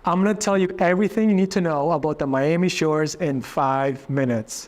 I'm gonna tell you everything you need to know about the Miami Shores in 5 minutes.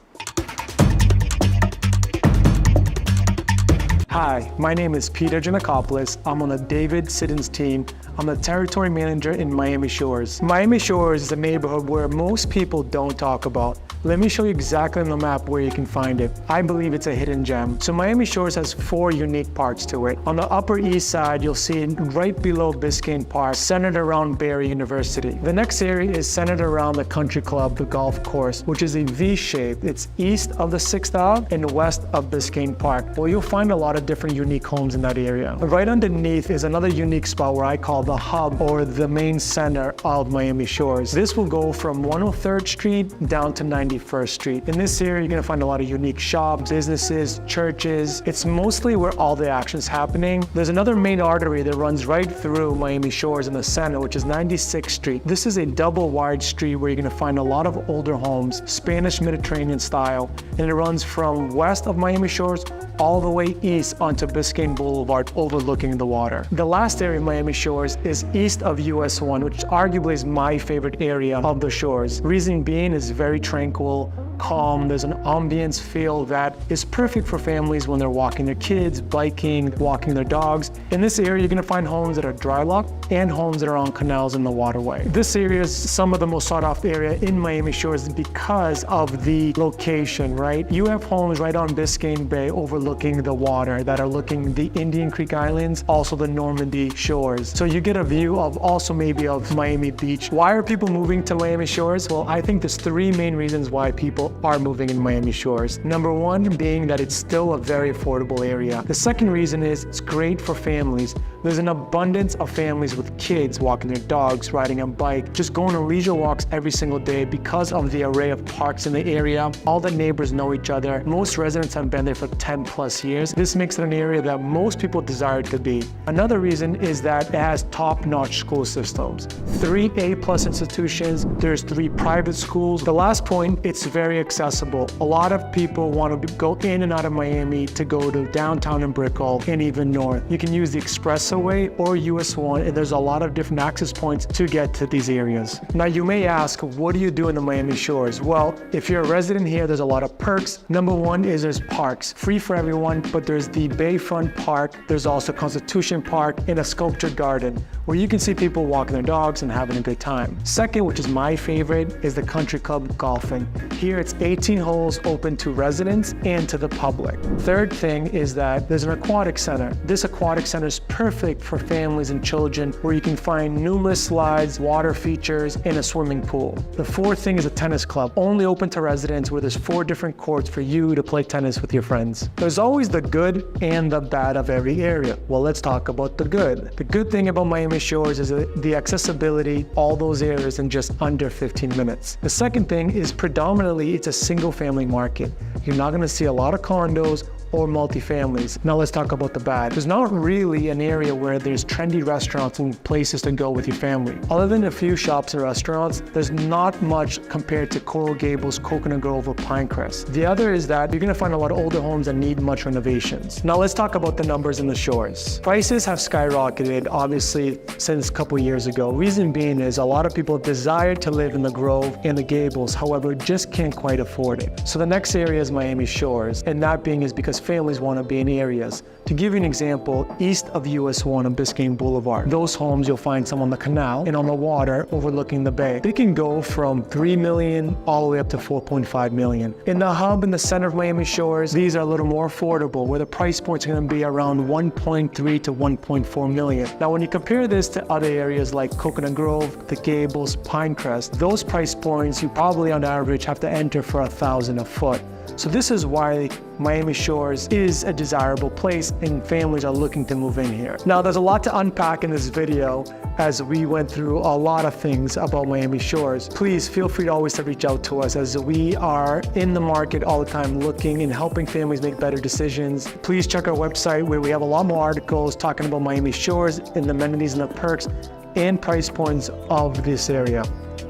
Hi, my name is Peter Giannikopoulos. I'm on the David Siddons team. I'm the territory manager in Miami Shores. Miami Shores is a neighborhood where most people don't talk about. Let me show you exactly on the map where you can find it. I believe it's a hidden gem. So Miami Shores has 4 unique parts to it. On the Upper East Side, you'll see it right below Biscayne Park, centered around Barry University. The next area is centered around the country club, the golf course, which is a V shape. It's east of the 6th Ave and west of Biscayne Park. Well, you'll find a lot of different unique homes in that area. Right underneath is another unique spot where I call the hub or the main center of Miami Shores. This will go from 103rd Street down to 91st Street. In this area, you're gonna find a lot of unique shops, businesses, churches. It's mostly where all the action's happening. There's another main artery that runs right through Miami Shores in the center, which is 96th Street. This is a double wide street where you're gonna find a lot of older homes, Spanish Mediterranean style, and it runs from west of Miami Shores all the way east onto Biscayne Boulevard overlooking the water. The last area of Miami Shores is east of US 1, which arguably is my favorite area of the shores. Reason being is very tranquil, calm. There's an ambience feel that is perfect for families when they're walking their kids, biking, walking their dogs. In this area, you're gonna find homes that are dry locked and homes that are on canals in the waterway. This area is some of the most sought after area in Miami Shores because of the location, right? You have homes right on Biscayne Bay overlooking the water that are looking the Indian Creek Islands, also the Normandy shores. So you get a view of also maybe of Miami Beach. Why are people moving to Miami Shores? Well, I think there's 3 main reasons why people are moving in Miami Shores. Number 1 being that it's still a very affordable area. The second reason is it's great for families. There's an abundance of families with kids walking their dogs, riding a bike, just going on leisure walks every single day because of the array of parks in the area. All the neighbors know each other. Most residents have been there for 10 plus years. This makes it an area that most people desire to be. Another reason is that it has top-notch school systems. 3 A+ institutions, there's 3 private schools. The last point, it's very accessible. A lot of people want to go in and out of Miami to go to downtown and Brickell and even north. You can use the expressway or US 1, and there's a lot of different access points to get to these areas. Now you may ask, what do you do in the Miami Shores? Well, if you're a resident here, there's a lot of perks. Number 1 is there's parks, free for everyone, but there's the Bayfront Park, there's also Constitution Park and a sculptured garden where you can see people walking their dogs and having a good time. Second, which is my favorite, is the country club golfing. Here it's 18 holes open to residents and to the public. Third thing is that there's an aquatic center. This aquatic center is perfect for families and children where you can find numerous slides, water features, and a swimming pool. The fourth thing is a tennis club, only open to residents where there's 4 different courts for you to play tennis with your friends. There's always the good and the bad of every area. Well, let's talk about the good. The good thing about Miami Shores is the accessibility, all those areas in just under 15 minutes. The second thing is predominantly it's a single family market. You're not gonna see a lot of condos or multifamilies. Now let's talk about the bad. There's not really an area where there's trendy restaurants and places to go with your family. Other than a few shops and restaurants, there's not much compared to Coral Gables, Coconut Grove, or Pinecrest. The other is that you're gonna find a lot of older homes that need much renovations. Now let's talk about the numbers in the shores. Prices have skyrocketed, obviously, since a couple years ago. Reason being is a lot of people desire to live in the Grove and the Gables, however, just can't quite afford it. So the next area is Miami Shores, and that being is because families want to be in areas. To give you an example, east of US 1 on Biscayne Boulevard, those homes you'll find some on the canal and on the water overlooking the bay. They can go from 3 million all the way up to 4.5 million. In the hub in the center of Miami Shores, these are a little more affordable, where the price points are going to be around 1.3 to 1.4 million. Now when you compare this to other areas like Coconut Grove, the Gables, Pinecrest, those price points you probably on average have to enter for $1,000 a foot. So this is why Miami Shores is a desirable place and families are looking to move in here. Now there's a lot to unpack in this video as we went through a lot of things about Miami Shores. Please feel free to always reach out to us as we are in the market all the time looking and helping families make better decisions. Please check our website where we have a lot more articles talking about Miami Shores and the amenities and the perks and price points of this area.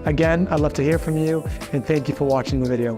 Again, I'd love to hear from you and thank you for watching the video.